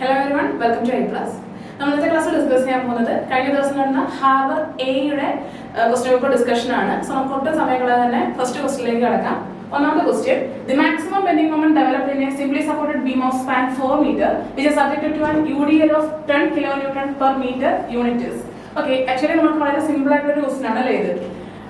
Hello everyone, welcome to A+. നമ്മൾ ഇന്നത്തെ ക്ലാസ്സിൽ ഡിസ്കസ് ചെയ്യാൻ പോകുന്നത് കഴിഞ്ഞ ദിവസം നടന്ന ഹാർബർ എയുടെ ക്വസ്റ്റ്യൻ പേപ്പർ ഡിസ്കഷൻ ആണ്. സോ നമുക്ക് ഒട്ടും സമയങ്ങളെ തന്നെ ഫസ്റ്റ് ക്വസ്റ്റ്യനിലേക്ക് കടക്കാം. ഒന്നാമത്തെ question, the maximum bending moment developed in A simply supported beam of span 4 meter which is subjected to an UDL of 10 kilonewton per meter unit is. Okay, actually നമുക്ക് വളരെ simple ആയിട്ടുള്ള ഒരു ക്വസ്റ്റ്യൻ ആണ് അല്ലേ ഇത്.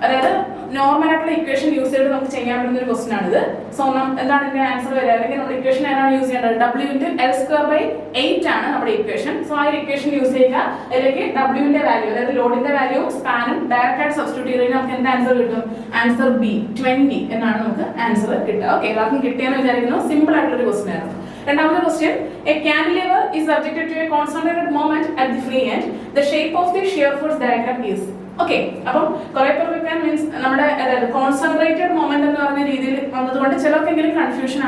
അതായത് നോർമൽ ആയിട്ടുള്ള equation use ചെയ്തിട്ട് നമുക്ക് ചെയ്യാൻ പറ്റുന്ന ഒരു ക്വസ്റ്റ്യൻ ആണ് ഇത്. സോ എന്താണ് ഇതിന്റെ ആൻസർ വരിക, അല്ലെങ്കിൽ നമ്മുടെ ഇക്വേഷൻ ഏതാണ് യൂസ് ചെയ്യേണ്ടത്? W×L²/8 ആണ് നമ്മുടെ ഇക്വേഷൻ. സോ ആ ഒരു ഇക്വേഷൻ യൂസ് ചെയ്യുക. അതിലേക്ക് W-ന്റെ വാല്യൂ, അതായത് ലോഡിന്റെ വാല്യൂ സ്പാനും ഡയറക്റ്റ് ആയിട്ട് സബ്സ്റ്റിറ്റ്യൂട്ട് ചെയ്ത് നമുക്ക് എന്താ ആൻസർ കിട്ടും? ആൻസർ ബി 20 എന്നാണ് നമുക്ക് ആൻസർ കിട്ടുക. ഓക്കെ, എല്ലാവർക്കും കിട്ടിയെന്ന് വിചാരിക്കുന്നു. സിമ്പിൾ ആയിട്ടുള്ള ഒരു ക്വസ്റ്റ്യൻ ആയിരുന്നു. രണ്ടാമത്തെ question, A cantilever is subjected to a concentrated moment at the free end. The shape of the shear force diagram is. Okay, അപ്പം കുറെ പേർക്ക് മീൻസ് നമ്മുടെ അതായത് കോൺസെൻട്രേറ്റഡ് മൊമെന്റ് എന്ന് പറഞ്ഞ രീതിയിൽ വന്നതുകൊണ്ട് ചിലർക്കെങ്കിലും കൺഫ്യൂഷൻ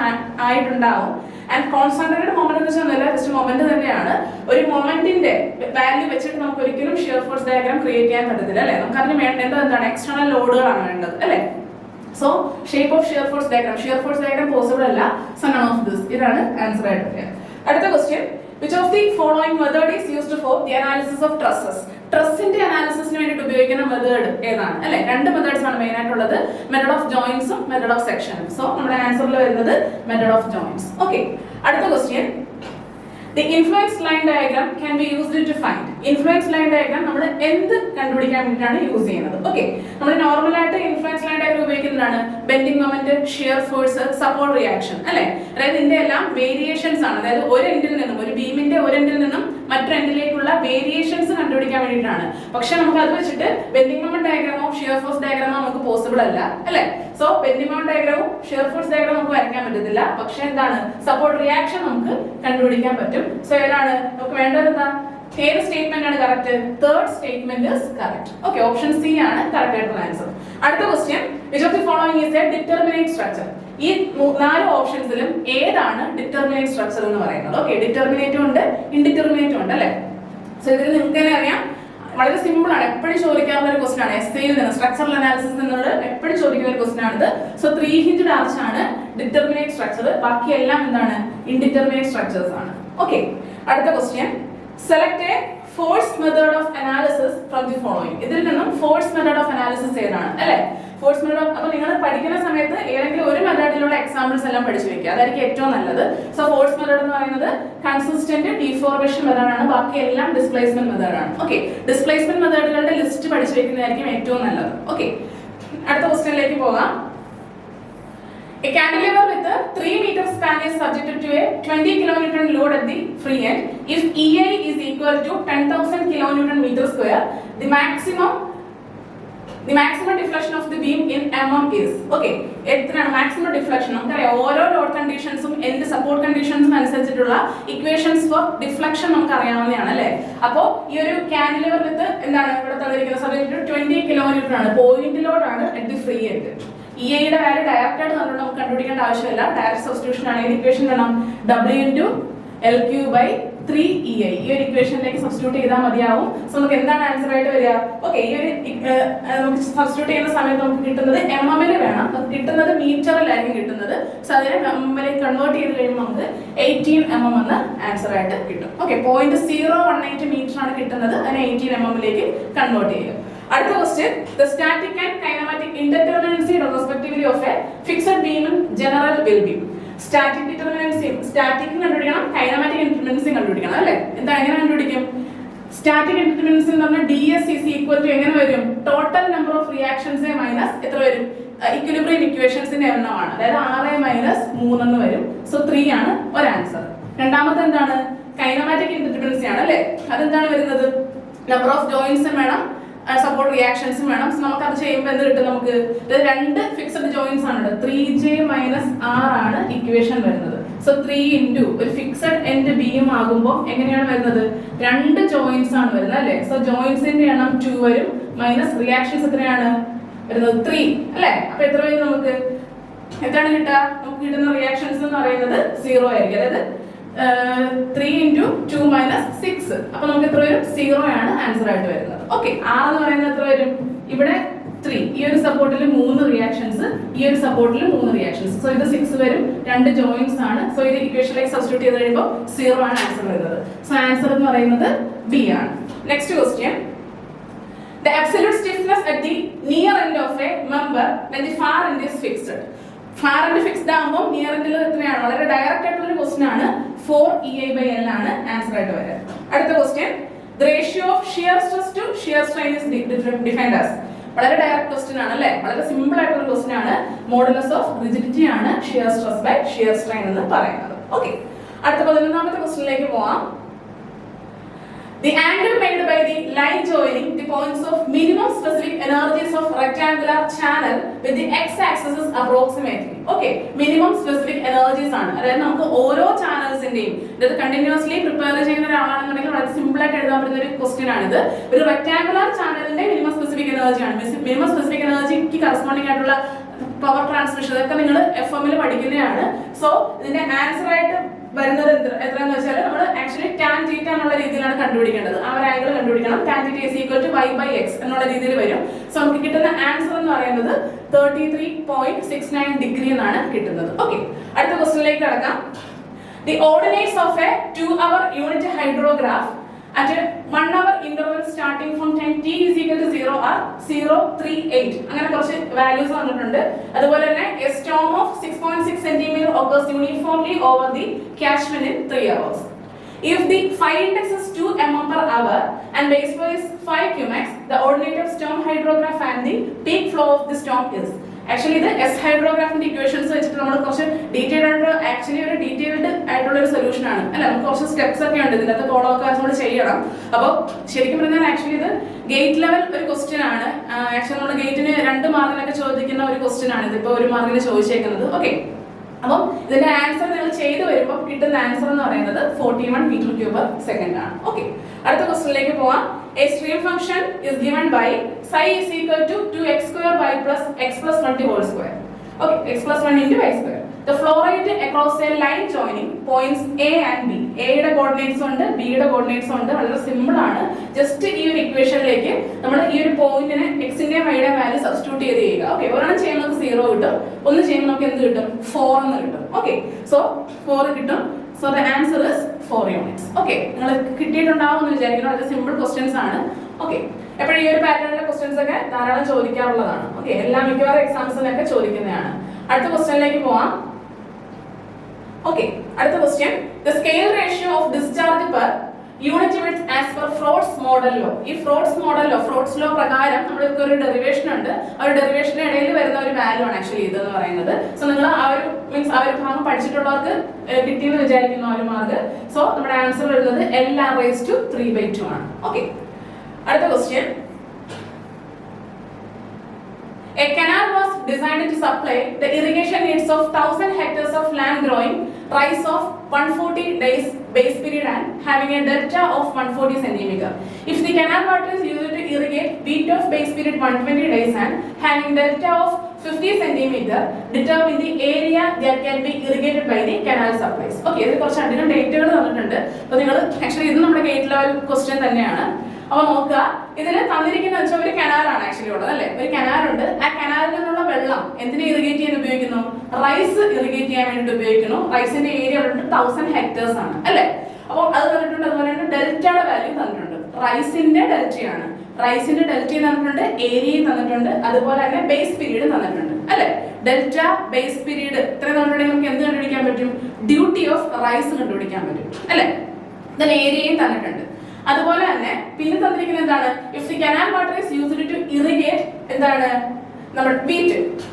ആയിട്ടുണ്ടാവും. ആൻഡ് കോൺസെൻട്രേറ്റഡ് മൊമെന്റ് എന്ന് വെച്ചാൽ ജസ്റ്റ് മൊമെന്റ് തന്നെയാണ്. ഒരു മൊമെന്റിന്റെ വാല്യൂ വെച്ചിട്ട് നമുക്ക് ഒരിക്കലും ഷിയർ ഫോഴ്സ് ഡയഗ്രാം ക്രിയേറ്റ് ചെയ്യാൻ പറ്റത്തില്ല അല്ലെ. നമുക്ക് അതിന് വേണ്ടത് എന്താണ്? എക്സ്റ്റേണൽ ലോഡുകളാണ് വേണ്ടത് അല്ലെ. So shape of shear force diagram possible അല്ല. So none of this. ഇതാണ് ആൻസർ ആയിട്ട് വരിക. അടുത്ത question, which of the following method is used for the analysis of trusses? ട്രസ്സിന്റെ അനാലിസിസിന് വേണ്ടിയിട്ട് ഉപയോഗിക്കുന്ന മെത്തേഡ് ഏതാണ് അല്ലെ? രണ്ട് മെത്തേഡ്സ് ആണ് മെയിൻ ആയിട്ടുള്ളത്, മെത്തേഡ് ഓഫ് ജോയിന്റ്സും മെത്തേഡ് ഓഫ് സെക്ഷനും. സോ നമ്മുടെ ആൻസറിൽ വരുന്നത് മെത്തേഡ് ഓഫ് ജോയിന്റ്സ്. ഓക്കെ, അടുത്ത question, the influence line diagram can be used to find. influence line diagram നമ്മൾ എന്ത് കണ്ടുപിടിക്കാൻ വേണ്ടിയിട്ടാണ് യൂസ് ചെയ്യുന്നത്? ഓക്കെ, നമ്മൾ നോർമൽ ആയിട്ട് influence line diagram ഉപയോഗിക്കുന്നതാണ് bending moment, shear force, support reaction അല്ലെ. അതായത് ഇതിന്റെ എല്ലാം വേരിയേഷൻസ് ആണ്. അതായത് ഒരു എൻഡിൽ നിന്നും, ഒരു ബീമിന്റെ ഒരു എൻഡിൽ നിന്നും മറ്റൊരു എൻഡിലേക്കുള്ള വേരിയേഷൻസ് കണ്ടുപിടിക്കാൻ വേണ്ടിയിട്ടാണ്. പക്ഷെ നമുക്ക് അത് വെച്ചിട്ട് ബെൻഡിങ് മൊമെന്റ് ഡയഗ്രാമോ ഷിയർ ഫോഴ്സ് ഡയഗ്രാമോ നമുക്ക് പോസിബിൾ അല്ല അല്ലെ. സോ ബെൻഡിങ് മൊമെന്റ് ഡയഗ്രാമും ഷിയർ ഫോഴ്സ് ഡയഗ്രാം നമുക്ക് വരയ്ക്കാൻ പറ്റത്തില്ല. പക്ഷെ എന്താണ്? സപ്പോർട്ട് റിയാക്ഷൻ നമുക്ക് കണ്ടുപിടിക്കാൻ പറ്റും. സോ ഏതാണ് നമുക്ക് വേണ്ടത്? എന്താ? ഏത് സ്റ്റേറ്റ്മെന്റ് ആണ് correct? Third statement is correct. Okay, option C ആണ് കറക്റ്റ് ആയിട്ടുള്ള ആൻസർ. അടുത്ത question, which of the following is a determinate structure? ഈ നാല് ഓപ്ഷൻസിലും ഏതാണ് ഡിറ്റർമിനേറ്റ് സ്ട്രക്ചർ എന്ന് പറയുന്നത്? ഓക്കെ, ഡിറ്റർമിനേറ്റും ഉണ്ട്, ഇൻഡിറ്റർമിനേറ്റും ഉണ്ട് അല്ലെ. സോ ഇതിൽ നിങ്ങൾക്ക് തന്നെ അറിയാം, വളരെ സിമ്പിൾ ആണ്. എപ്പോഴും ചോദിക്കാവുന്ന ഒരു ക്വസ്റ്റൻ ആണ്. എസ്എയിൽ നിന്ന്, സ്ട്രക്ചറൽ അനാലിസിസ് നിന്നോട് എപ്പോഴും ചോദിക്കുന്ന ഒരു ക്വസ്റ്റൻ ആണിത്. സോ 3 hinged arch ആണ് ഡിറ്റർമിനേറ്റ് സ്ട്രക്ചർ. ബാക്കി എല്ലാം എന്താണ്? ഇൻഡിറ്റർമിനേറ്റ് സ്ട്രക്ചേഴ്സ് ആണ്. ഓക്കെ, അടുത്ത question, select A force method of analysis from the following. ഇതിൽ നിന്നും ഫോഴ്സ് മെത്തേഡ് ഓഫ് അനാലിസിസ് ഏതാണ് അല്ലെ? Force method. അപ്പൊ നിങ്ങൾ പഠിക്കുന്ന സമയത്ത് ഏതെങ്കിലും ഒരു മെത്തേഡിലുള്ള എക്സാമ്പിൾസ് എല്ലാം പഠിച്ചു വെക്കുക, അതായിരിക്കും ഏറ്റവും നല്ലത്. സോ ഫോഴ്സ് മെത്തേഡ് എന്ന് പറയുന്നത് കൺസിസ്റ്റന്റ് ഡീഫോർമേഷൻ മെത്തേഡ് ആണ്. ബാക്കി എല്ലാം ഡിസ്പ്ലേസ്മെന്റ് മെത്തേഡ് ആണ്. ഓക്കെ, ഡിസ്പ്ലേസ്മെന്റ് മെത്തേഡുകളുടെ ലിസ്റ്റ് പഠിച്ചു വെക്കുന്നതായിരിക്കും ഏറ്റവും നല്ലത്. ഓക്കെ, അടുത്ത ക്വസ്റ്റ്യനിലേക്ക് പോകാം. A cantilever with a 3 meter span is subjected to a 20 kilonewton load at the free end. If EI is equal to 10,000 kilonewton meter square, the maximum deflection of the beam in mm is. Okay, എത്രയാണ് maximum deflection? നമുക്കറിയാം ഓരോ load കണ്ടീഷൻസും എന്ത് support കണ്ടീഷൻസും അനുസരിച്ചിട്ടുള്ള equations four deflection നമുക്ക് അറിയാവുന്നതാണ് അല്ലെ. അപ്പോൾ ഈ ഒരു കാന്റിലിവർ വിത്ത് എന്താണ് ഇവിടെ തന്നിരിക്കുന്നത്? സബ്ജക്ട് 20 kilonewton ആണ്, പോയിന്റ് ലോഡ് ആണ് അറ്റ് ദി ഫ്രീ എൻഡ്. ഇയുടെ വാല്യൂ ഡയറക്റ്റ് ആയിട്ട് നമുക്ക് കണ്ടുപിടിക്കേണ്ട ആവശ്യമില്ല, ഡയറക്റ്റ് സബ്സ്റ്റിറ്റ്യൂഷൻ ആണ്. ഇക്വേഷൻ വേണം W×L³/3EI. ഈ ഒരു ഇക്വേഷനിലേക്ക് സബ്സ്റ്റിറ്റ്യൂട്ട് ചെയ്താൽ മതിയാവും. സോ നമുക്ക് എന്താണ് ആൻസർ ആയിട്ട് വരിക? ഓക്കെ, ഈ ഒരു നമുക്ക് സബ്സ്റ്റിറ്റ്യൂട്ട് ചെയ്യുന്ന സമയത്ത് നമുക്ക് കിട്ടുന്നത് mm വേണം. നമുക്ക് കിട്ടുന്നത് മീറ്ററിലായിരിക്കും കിട്ടുന്നത്. സോ അതിനെ mm കൺവേർട്ട് ചെയ്ത് കഴിയുമ്പോൾ നമുക്ക് 18 mm എന്ന് ആൻസർ ആയിട്ട് കിട്ടും. ഓക്കെ, 0.018 മീറ്റർ ആണ് കിട്ടുന്നത്. അതിനെ 18 mm കൺവേർട്ട് ചെയ്യും. അടുത്ത question, the static and kinematic indeterminacy respectively of a fixed beam in general will be. Static ഡിറ്റർമിനൻസി, static കണ്ടുപിടിക്കണം, കൈനമാറ്റിക് ഇൻഡിറ്റർമിനൻസി കണ്ടുപിടിക്കണം അല്ലെ. എന്താ, എങ്ങനെ കണ്ടുപിടിക്കും? സ്റ്റാറ്റിക് ഇൻഡിറ്റർമിനൻസി എന്ന് പറഞ്ഞാൽ DS is equal to എങ്ങനെ വരും? Total number of reactions minus എത്ര വരും? ഇക്വിലിബ്രിയം ഇക്വേഷൻസിന്റെ എണ്ണമാണ്. അതായത് 6 - 3 എന്ന് വരും. സോ 3 ആണ് ഒരു ആൻസർ. രണ്ടാമത്തെ എന്താണ്? കൈനമാറ്റിക് ഇൻഡിറ്റർമിനൻസി ആണ് അല്ലെ. അതെന്താണ് വരുന്നത്? നമ്പർ ഓഫ് ജോയിന്റ്സും വേണം, സപ്പോർട്ട് റിയാക്ഷൻസും വേണം. നമുക്ക് അത് ചെയ്യുമ്പോൾ എന്ത് കിട്ടും? നമുക്ക് രണ്ട് ഫിക്സഡ് ജോയിന്റ്സ് ആണ്, 3J - R ആണ് ഇക്വേഷൻ വരുന്നത്. സോ 3 × ഒരു ഫിക്സഡ് എൻഡ് ബീം ആകുമ്പോൾ എങ്ങനെയാണ് വരുന്നത്? 2 ജോയിന്റ്സ് ആണ് വരുന്നത് അല്ലെ. സോ ജോയിന്റ്സിന്റെ എണ്ണം 2 വരും, മൈനസ് റിയാക്ഷൻസ് എത്രയാണ് വരുന്നത്? 3 അല്ലെ. അപ്പൊ എത്ര വരും? നമുക്ക് എന്താണ് കിട്ടുക? നമുക്ക് കിട്ടുന്ന റിയാക്ഷൻസ് എന്ന് പറയുന്നത് 0 ആയിരിക്കും. അതായത് 3 × 2 - 6. അപ്പൊ നമുക്ക് എത്ര വരും? 0 ആണ് ആൻസർ ആയിട്ട് വരുന്നത്. ഓക്കെ, R എന്ന് പറയുന്നത് എത്ര വരും? ഇവിടെ 3, ഈ ഒരു സപ്പോർട്ടിൽ 3 റിയാക്ഷൻസ്, ഈ ഒരു സപ്പോർട്ടിൽ 3 റിയാക്ഷൻസ്. സോ ഇത് 6 വരും, 2 ജോയിൻസ് ആണ്. സോ ഇത് ഇക്വേഷനിലേക്ക് സബ്സ്റ്റിറ്റ്യൂട്ട് ചെയ്ത് കഴിയുമ്പോൾ 0 ആണ് ആൻസർ വരുന്നത്. സോ ആൻസർ എന്ന് പറയുന്നത് ബി ആണ്. Next question, the absolute stiffness at the near end of a member when the far end is fixed. Far end fixed ആകുമ്പോൾ നിയർ എൻഡിൽ എത്രയാണ്? വളരെ ഡയറക്റ്റ് ആയിട്ടുള്ള ഒരു ക്വസ്റ്റ്യൻ ആണ്. 4EI/L ആണ് ആൻസർ ആയിട്ട് വരിക. അടുത്ത question, the ratio of shear stress to shear strain is defined as. വളരെ ഡയറക്റ്റ് ക്വസ്റ്റ്യൻ ആണ് അല്ലേ, വളരെ സിമ്പിൾ ആയിട്ടുള്ള ക്വസ്റ്റ്യൻ ആണ്. മോഡുലസ് ഓഫ് റിജിഡിറ്റി ആണ് shear stress by shear strain എന്ന് പറയുന്നത്. ഓക്കെ, അടുത്ത 11ാമത്തെ ക്വസ്റ്റ്യനിലേക്ക് പോവാം. The angle made by the line joining the points of minimum specific energies of rectangular channel with the x-axis is approximately. Okay, minimum specific energies ആണ്. അതായത് നമുക്ക് ഓരോ ചാനൽസിന്റെയും ഇത് കണ്ടിന്യൂസ്ലി പ്രിപ്പയർ ചെയ്യുന്ന ഒരാളാണെന്നുണ്ടെങ്കിൽ വളരെ സിമ്പിൾ ആയിട്ട് എഴുതാൻ പറ്റുന്ന ഒരു ക്വസ്റ്റ്യൻ ആണിത്. ഒരു റെക്ടാങ്കുലർ ചാനലിന്റെ മിനിമം സ്പെസിഫിക് എനർജി ആണ്. മിനിമം സ്പെസിഫിക് എനർജിക്ക് കറസ്പോണ്ടിങ് ആയിട്ടുള്ള പവർ ട്രാൻസ്മിഷൻ ഇതൊക്കെ നിങ്ങൾ FM-ൽ പഠിക്കുന്നതാണ്. സോ ഇതിന്റെ ആൻസർ ആയിട്ട് വരുന്നത് എത്രയെന്ന് വെച്ചാൽ നമ്മൾ ആക്ച്വലി ടാൻ തീറ്റ എന്നുള്ള രീതിയിലാണ് കണ്ടുപിടിക്കേണ്ടത്. ആ ഒരു ആംഗിൾ കണ്ടുപിടിക്കണം. Tan theta is equal to y/x എന്നുള്ള രീതിയിൽ വരും. സോ നമുക്ക് കിട്ടുന്ന ആൻസർ എന്ന് പറയുന്നത് 33.69 ഡിഗ്രി എന്നാണ് കിട്ടുന്നത്. ഓക്കെ, അടുത്ത ക്വസ്റ്റ്യനിലേക്ക് കടക്കാം. The ordinates of a 2-hour unit hydrograph at a 1-hour interval starting from time t is equal to 0 are 0, 3, 8 അങ്ങനെ കുറച്ച് വാല്യൂസ് വന്നിട്ടുണ്ട്. അതുപോലെ തന്നെ a storm of 6.6 cm occurs uniformly over the catchment in 3 hours. If the phi index is 2 mm per hour and base flow is 5 cumex, the ordinate of storm hydrograph and the peak flow of the storm is. Actually ഇത് S ഹൈഡ്രോഗ്രാഫിന്റെ equations വെച്ചിട്ട് നമ്മൾ കുറച്ച് detailed ആയിട്ട് actually ഒരു detailed ആയിട്ടുള്ള ഒരു solution ആണ് അല്ലെ. നമുക്ക് കുറച്ച് സ്റ്റെപ്സ് ഒക്കെ ഉണ്ട് ഇതിനകത്ത് ഫോളോ ഒക്കെ നമ്മൾ ചെയ്യണം. അപ്പോൾ ശരിക്കും പറഞ്ഞാൽ ആക്ച്വലി ഇത് ഗേറ്റ് ലെവൽ ഒരു ക്വസ്റ്റ്യൻ ആണ്. ആക്ച്വലി നമ്മൾ ഗേറ്റിന് 2 മാർക്കിനൊക്കെ ചോദിക്കുന്ന ഒരു ക്വസ്റ്റ്യൻ ആണ് ഇതിപ്പോ 1 മാർക്കിന് ചോദിച്ചേക്കുന്നത്. ഓക്കെ, അപ്പം ഇതിന്റെ ആൻസർ നിങ്ങൾ ചെയ്തു വരുമ്പോൾ കിട്ടുന്ന ആൻസർ എന്ന് പറയുന്നത് 41 m³/s ആണ്. ഓക്കെ, അടുത്ത ക്വസ്റ്റ്യനിലേക്ക് പോവാം. A stream function is given by psi is equal to 2x² y plus x plus 20 whole square. Okay, x plus 1 into y square. The flow rate across a line joining points A and B. A യുടെ coordinates ഉണ്ട്, B യുടെ coordinates ഉണ്ട്. വളരെ simple ആണ്. Just ഈ ഒരു ഇക്വേഷനിലേക്ക് നമ്മൾ ഈ ഒരു പോയിന്റിനെ x-ന്റെയും y-യുടെയും വാല്യൂ സബ്സ്റ്റിറ്റ്യൂട്ട് ചെയ്ത് ചെയ്യുക. ഓക്കെ, ഒരെണ്ണം ചെയ്യുമ്പോൾ നമുക്ക് 0 കിട്ടും, ഒന്ന് ചെയ്യുമ്പോൾ നമുക്ക് എന്ത് കിട്ടും? 4 എന്ന് കിട്ടും. ഓക്കെ, സോ 4 കിട്ടും. So the answer is 4 units. Okay, നിങ്ങൾ കിട്ടിയിട്ടുണ്ടാവും എന്ന് വിചാരിക്കുന്നു. വളരെ സിമ്പിൾ ക്വസ്റ്റ്യൻസ് ആണ്. ഓക്കെ, എപ്പോഴും ഈ ഒരു പാറ്റേണിലെ ക്വസ്റ്റ്യൻസ് ഒക്കെ ധാരാളം ചോദിക്കാറുള്ളതാണ്. ഓക്കെ, എല്ലാ മിക്കവാറും എക്സാംസിനൊക്കെ ചോദിക്കുന്നതാണ്. അടുത്ത ക്വസ്റ്റ്യനിലേക്ക് പോവാം. ഓക്കെ, അടുത്ത question, the scale ratio of discharge per unit width as per Froude's model law. ഈ Froude's model law, Froude's law പ്രകാരം നമ്മൾക്ക് ഒരു ഡെറിവേഷൻ ഉണ്ട്. ആ ഒരു ഡെറിവേഷന്റെ ഇടയിൽ വരുന്ന ഒരു വാല്യൂ ആണ് ആക്ച്വലി ഇത് എന്ന് പറയുന്നത്. സോ നിങ്ങൾ ആ ഒരു മീൻസ് ആ ഒരു ഭാഗം പഠിച്ചിട്ടുള്ളവർക്ക് കിട്ടിയെന്ന് വിചാരിക്കുന്നു 1 മാർക്ക്. സോ നമ്മുടെ ആൻസർ വരുന്നത് L/3/2 ആണ്. ഓക്കെ, അടുത്ത question, a canal was designed to supply the irrigation needs of 1000 hectares of land growing rice of 140 days base period and having a delta of 140 cm. If the canal water is used to irrigate wheat of base period 120 days and having delta of 50 cm, determine the area that can be irrigated by the canal supplies. Okay, ഇതിൽ കുറച്ച് അധികം ഡേറ്റകൾ തന്നിട്ടുണ്ട്. അപ്പോൾ നിങ്ങൾ actually ഇത് നമ്മുടെ gate level question തന്നെയാണ്. അപ്പൊ നോക്കുക, ഇതിൽ തന്നിരിക്കുന്ന വെച്ചാൽ ഒരു കനാലാണ് ആക്ച്വലി ഉള്ളത് അല്ലെ. ഒരു കനാലുണ്ട്. ആ കനാലിൽ നിന്നുള്ള വെള്ളം എന്തിനെ ഇറിഗേറ്റ് ചെയ്യാൻ ഉപയോഗിക്കുന്നു? റൈസ് ഇറിഗേറ്റ് ചെയ്യാൻ വേണ്ടിട്ട് ഉപയോഗിക്കുന്നു. റൈസിന്റെ ഏരിയ 1000 ഹെക്ടേഴ്സ് ആണ് അല്ലെ. അപ്പോൾ അത് തന്നിട്ടുണ്ട്. അതുപോലെ തന്നെ ഡെൽറ്റയുടെ വാല്യൂ തന്നിട്ടുണ്ട്. റൈസിന്റെ ഡെൽറ്റയാണ്. റൈസിന്റെ ഡെൽറ്റ തന്നിട്ടുണ്ട്, ഏരിയയും തന്നിട്ടുണ്ട്, അതുപോലെ തന്നെ ബേസ് പീരീഡ് തന്നിട്ടുണ്ട് അല്ലെ. ഡെൽറ്റ, ബേസ് പീരീഡ് ഇത്ര തന്നിട്ടുണ്ടെങ്കിൽ നമുക്ക് എന്ത് കണ്ടുപിടിക്കാൻ പറ്റും? ഡ്യൂട്ടി ഓഫ് റൈസ് കണ്ടുപിടിക്കാൻ പറ്റും അല്ലെ. ഇതിൽ ഏരിയയും തന്നിട്ടുണ്ട്. അതുപോലെ തന്നെ പിന്നെ തന്നിരിക്കുന്നത് എന്താണ്? If the canal water is used to irrigate എന്താണ് നമ്മൾ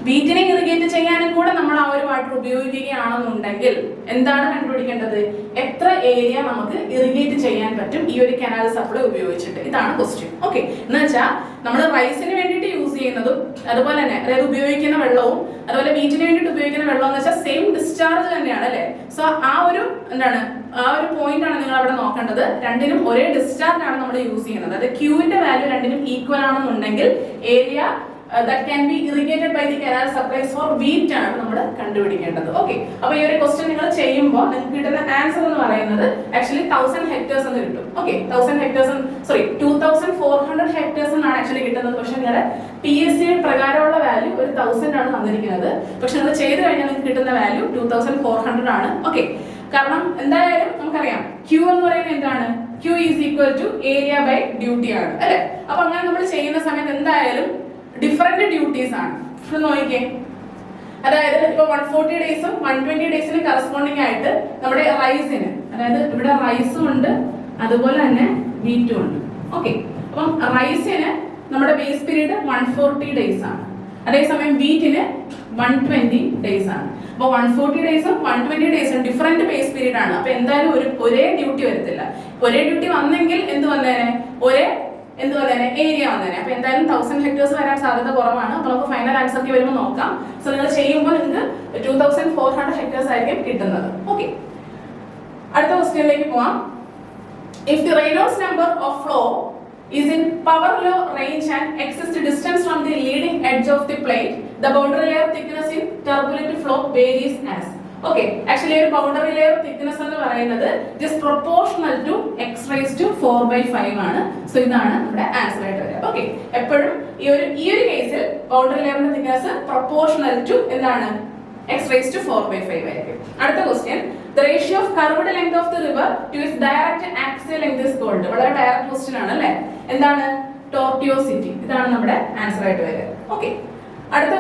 വീറ്റിനെ ഇറിഗേറ്റ് ചെയ്യാനും കൂടെ നമ്മൾ ആ ഒരു വാട്ടർ ഉപയോഗിക്കുകയാണെന്നുണ്ടെങ്കിൽ എന്താണ് കണ്ടുപിടിക്കേണ്ടത്? എത്ര ഏരിയ നമുക്ക് ഇറിഗേറ്റ് ചെയ്യാൻ പറ്റും ഈ ഒരു കനാൽ സപ്ലൈ ഉപയോഗിച്ചിട്ട്? ഇതാണ് ക്വസ്റ്റ്യൻ. ഓക്കെ, എന്ന് വെച്ചാൽ നമ്മൾ റൈസിന് വേണ്ടിയിട്ട് യൂസ് ചെയ്യുന്നതും അതുപോലെ തന്നെ അതായത് ഉപയോഗിക്കുന്ന വെള്ളവും അതുപോലെ വീറ്റിന് വേണ്ടിയിട്ട് ഉപയോഗിക്കുന്ന വെള്ളം എന്ന് വെച്ചാൽ സെയിം ഡിസ്ചാർജ് തന്നെയാണ് അല്ലെ. സോ ആ ഒരു എന്താണ് ആ ഒരു പോയിന്റ് ആണ് നിങ്ങൾ അവിടെ നോക്കേണ്ടത്. രണ്ടിനും ഒരേ ഡിസ്ചാർജ് ആണ് നമ്മൾ യൂസ് ചെയ്യുന്നത്. അതായത് ക്യൂവിന്റെ വാല്യൂ രണ്ടിനും ഈക്വൽ ആണെന്നുണ്ടെങ്കിൽ area that can be irrigated by the canal supplies for wheat ആണ് നമ്മൾ കണ്ടുപിടിക്കേണ്ടത്. ഓക്കെ, അപ്പോൾ ഈ ഒരു ക്വസ്റ്റ്യൻ നിങ്ങൾ ചെയ്യുമ്പോൾ നിങ്ങൾക്ക് കിട്ടുന്ന ആൻസർ എന്ന് പറയുന്നത് ആക്ച്വലി 1000 ഹെക്ടേഴ്സ് എന്ന് കിട്ടും. ഓക്കെ, 1000 ഹെക്ടേഴ്സ്, സോറി 2400 ഹെക്ടേഴ്സ് എന്നാണ് ആക്ച്വലി കിട്ടുന്നത്. പക്ഷെ നിങ്ങളുടെ PSC പ്രകാരമുള്ള വാല്യൂ ഒരു 1000 ആണ് തന്നിരിക്കുന്നത്. പക്ഷെ നിങ്ങൾ ചെയ്ത് കഴിഞ്ഞാൽ നിങ്ങൾക്ക് കിട്ടുന്ന വാല്യൂ 2400 ആണ്. ഓക്കെ, കാരണം എന്തായാലും നമുക്കറിയാം Q എന്ന് പറയുന്നത് എന്താണ്? Q is equal to area by duty ആണ് അല്ലെ. അപ്പൊ അങ്ങനെ നമ്മൾ ചെയ്യുന്ന സമയത്ത് എന്തായാലും ഡിഫറെന്റ് ഡ്യൂട്ടീസ് ആണ്. നോക്കിക്കേ, അതായത് ഇപ്പൊ 140 ഡേയ്സും 120 ഡേയ്സിനും കറസ്പോണ്ടിങ് ആയിട്ട് നമ്മുടെ റൈസിന്, അതായത് ഇവിടെ റൈസും ഉണ്ട് അതുപോലെ തന്നെ വീറ്റും ഉണ്ട്. ഓക്കെ, അപ്പം റൈസിന് നമ്മുടെ ബേസ് പീരീഡ് 140 ഡേയ്സ് ആണ്, അതേസമയം വീറ്റിന് 120 ഡേയ്സ് ആണ്. അപ്പൊ 140 ഡേയ്സും 120 ഡേയ്സും ഡിഫറെന്റ് ബേസ് പീരീഡ് ആണ്. അപ്പൊ എന്തായാലും ഒരേ ഡ്യൂട്ടി വരത്തില്ല. ഒരേ ഡ്യൂട്ടി വന്നെങ്കിൽ എന്ത് വന്നേനെ? ഏരിയ വന്നേനെ. അപ്പൊ എന്തായാലും 1000 ഹെക്ടേഴ്സ് വരാൻ സാധ്യത കുറവാണ്. അപ്പൊ നമുക്ക് ഫൈനൽ ആൻസർക്ക് വരുമ്പോൾ നോക്കാം. സോ നിങ്ങൾ ചെയ്യുമ്പോൾ നിങ്ങൾക്ക് 2400 ഹെക്ടേഴ്സ് ആയിരിക്കും കിട്ടുന്നത്. ഓക്കെ, അടുത്ത ക്വസ്റ്റ്യനിലേക്ക് പോവാം. If the Reynolds number of flow is in power law range and exists distance from the leading edge of the plate, the boundary layer thickness in turbulent flow varies as. Okay, actually ഒരു boundary layer thickness എന്ന് പറയുന്നത് just proportional to x raised to 4/5 ആണ്. So ഇതാണ് നമ്മുടെ answer ആയിട്ട് വരിക. Okay, എപ്പോഴും ഈ ഒരു കേസിൽ boundary layer thickness proportional to എന്താണ്? x raised to 4/5 ആയിരിക്കും. അടുത്ത question, the ratio of curved length of the river to its direct axial length is called. വളരെ ഡയറക്റ്റ് ക്വസ്റ്റ്യൻ ആണ് അല്ലേ? എന്താണ്? ടോർട്ടിയോസിറ്റി. ഇതാണ് നമ്മുടെ ആൻസർ ആയിട്ട് വരിക. ഓക്കെ, അടുത്ത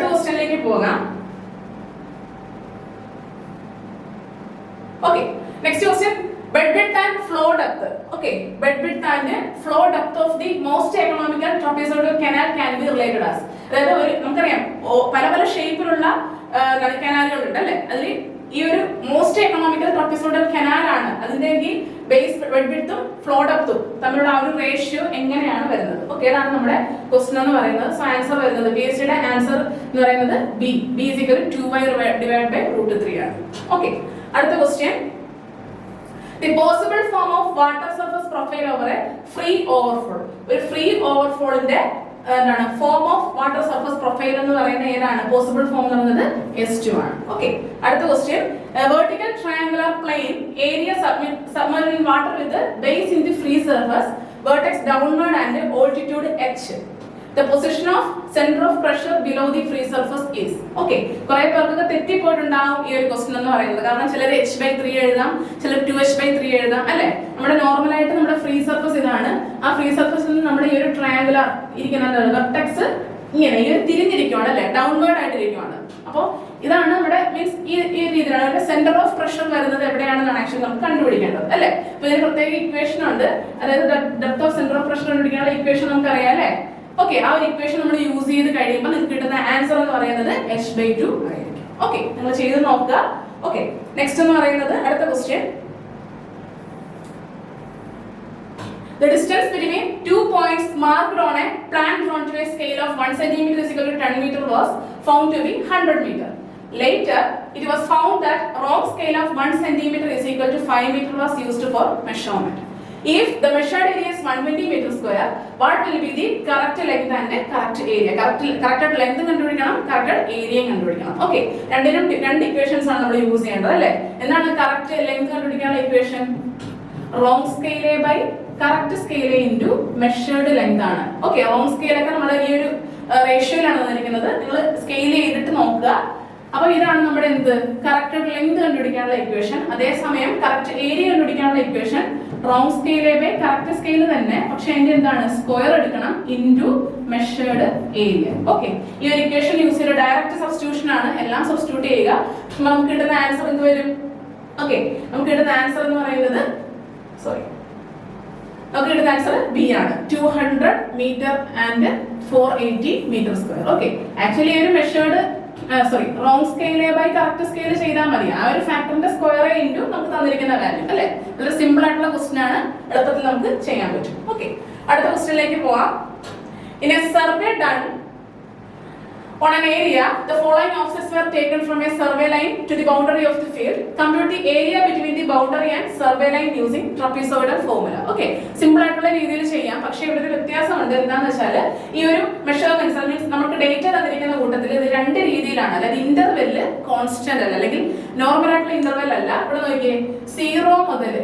ക്വസ്റ്റ്യനിലേക്ക് പോകാം. Okay, next question, bed width and flow depth. Okay, bed width and flow depth of the most economical trapezoidal canal can be related as. അതായത് നമുക്കറിയാം പല ഷേപ്പിലുള്ള കനാലുകൾ ഉണ്ട് അല്ലെ. അതിൽ ഈ ഒരു മോസ്റ്റ് എക്കണോമിക്കൽ ട്രപ്പസോയിഡൽ കനാൽ ആണ്. അതിന്റെ ബേസ് ബെഡ് വിഡ്ത്തും ഫ്ലോ ഡെപ്തും തമ്മിലുള്ള ആ ഒരു റേഷ്യോ എങ്ങനെയാണ് വരുന്നത്? ഓക്കെ, അതാണ് നമ്മുടെ ക്വസ്റ്റ്യൻ എന്ന് പറയുന്നത്. സോ ആൻസർ വരുന്നത് PSCയുടെ ആൻസർ എന്ന് പറയുന്നത് B is equal to 2y divided by √3 ആണ്. ഓക്കെ, അടുത്ത question, the possible form of water surface profile over a free overflow. ഒരു ഫ്രീ ഓവർഫ്ലോന്റെ എന്താണ് form of water surface profile എന്ന് പറയുന്നത് ഏതാണ്? പോസിബിൾ ഫോം എന്ന് പറയുന്നത് S2 ആണ്. ഓക്കെ, അടുത്ത question, vertical triangular plane area submerged in water with base in the free surface vertex downward and altitude h. The position of center of pressure below the free surface is. Okay, കുറെ പേർക്ക് തെറ്റിപ്പോയിട്ടുണ്ടാവും ഈ ഒരു question എന്ന് പറയുന്നത്. കാരണം ചിലർ h/3 എഴുതാം, ചിലർ 2h/3 എഴുതാം അല്ലെ. നമ്മുടെ നോർമൽ ആയിട്ട് നമ്മുടെ ഫ്രീ സർഫസ് ഇതാണ്. ആ ഫ്രീ സർഫസിൽ നിന്ന് നമ്മുടെ ഈ ഒരു ട്രയാങ്കുലർ ഇരിക്കുന്ന വെർട്ടെക്സ് ഇങ്ങനെ ഈ ഒരു തിരിഞ്ഞിരിക്കുവാണ് അല്ലെ, ഡൗൺവേർഡ് ആയിട്ടിരിക്കുവാണ്. അപ്പോൾ ഇതാണ് നമ്മുടെ മീൻസ് ഈ രീതിയിലാണ് സെന്റർ ഓഫ് പ്രഷർ വരുന്നത് എവിടെയാണെന്നാണ് ആക്ച്വലി നമുക്ക് കണ്ടുപിടിക്കേണ്ടത് അല്ലെ. അപ്പൊ ഇതിന് പ്രത്യേക ഇക്വേഷൻ ഉണ്ട്. അതായത് depth of centre of pressure കണ്ടുപിടിക്കാനുള്ള ഇക്വേഷൻ നമുക്ക് അറിയാം അല്ലെ. ഓക്കെ, ആ ഒരു ഇക്വേഷൻ നമ്മൾ യൂസ് ചെയ്ത് കഴിയുമ്പോൾ നിങ്ങൾക്ക് കിട്ടുന്ന ആൻസർ എന്ന് പറയുന്നത് h/2 ആയിരിക്കും. ഓക്കെ, നിങ്ങൾ ചെയ്ത് നോക്കുക. ഓക്കെ, നെക്സ്റ്റ് എന്ന് പറയുന്നത് അടുത്ത question, the distance between 2 points marked on a plan drawn to a scale of 1 cm is equal to 10 meter was found to be 100 meter. Later, it was found that wrong scale of 1 cm is equal to 5 meter was used for measurement. If the measured area is 120 meter square, what will be the correct length and correct area? Correct length കണ്ടുപിടിക്കണം, correct area കണ്ടുപിടിക്കണം. Okay, രണ്ട് equations ആണ് നമ്മൾ use ചെയ്യേണ്ടത് അല്ലേ. എന്താണ് correct length കണ്ടുപിടിക്കാനുള്ള equation? Wrong സ്കെയിലേ ബൈ കറക്റ്റ് സ്കെയിലേ ഇൻറ്റു മെഷേർഡ് ലെങ്ത് ആണ്. ഓക്കെ, റോങ് സ്കെയിലൊക്കെ നമ്മുടെ ഈ ഒരു റേഷ്യോയിലാണ് തന്നിരിക്കുന്നത്. നിങ്ങൾ സ്കെയിൽ ചെയ്തിട്ട് നോക്കുക. അപ്പൊ ഇതാണ് നമ്മുടെ എന്ത് കറക്റ്റ് ലെങ്ത് കണ്ടുപിടിക്കാനുള്ള ഇക്വേഷൻ. അതേസമയം കറക്റ്റ് ഏരിയ കണ്ടുപിടിക്കാനുള്ള ഇക്വേഷൻ റോങ് സ്കെയിലേ ബൈ കറക്റ്റ് സ്കെയിൽ തന്നെ, പക്ഷെ അതിന്റെ എന്താണ് സ്ക്വയർ എടുക്കണം ഇൻറ്റു മെഷേർഡ് ഏരിയ. ഓക്കെ, ഈ ഒരു ഇക്വേഷൻ യൂസ് ചെയ്ത ഡയറക്റ്റ് സബ്സ്റ്റിറ്റ്യൂഷൻ ആണ്. എല്ലാം സബ്സ്റ്റിറ്റ്യൂട്ട് ചെയ്യുക. നമുക്ക് കിട്ടുന്ന ആൻസർ എന്ത് വരും? ഓക്കെ, നമുക്ക് കിട്ടുന്ന ആൻസർ എന്ന് പറയുന്നത് നമുക്ക് കിട്ടുന്ന ആൻസർ B ആണ്. 200 metre and 480 metre square. Okay, actually ഒരു മെഷേർഡ് റോങ് സ്കെയിലേ ബൈ കറക്റ്റ് സ്കെയിൽ ചെയ്താൽ മതി. ആ ഒരു ഫാക്ടറിന്റെ സ്ക്വയർ ഇൻറ്റു നമുക്ക് തന്നിരിക്കുന്ന വാല്യൂ അല്ലെ. ഇതൊരു സിമ്പിൾ ആയിട്ടുള്ള ക്വസ്റ്റ്യൻ ആണ്, എളുപ്പത്തിൽ നമുക്ക് ചെയ്യാൻ പറ്റും. ഓക്കെ, അടുത്ത ക്വസ്റ്റ്യനിലേക്ക് പോവാം. In A survey done On an area, the following offsets were taken from a survey line to the boundary of the field. Compute the area between the boundary and survey line using trapezoidal formula. Okay, simple ആയിട്ടുള്ള രീതിയിൽ ചെയ്യാം. പക്ഷേ ഇവിടെ ഒരു വ്യത്യാസമുണ്ട്. എന്താണെന്ന് വെച്ചാൽ ഈ ഒരു മെഷർമെന്റ്സ് മീൻസ് നമുക്ക് ഡേറ്റ തന്നിരിക്കുന്ന കൂട്ടത്തിൽ ഇത് രണ്ട് രീതിയിലാണ്. അതായത് ഇന്റർവെല് കോൺസ്റ്റന്റ് അല്ല, അല്ലെങ്കിൽ നോർമൽ ആയിട്ടുള്ള ഇന്റർവെൽ അല്ല. ഇവിടെ നോക്കിയേ, 0 മുതൽ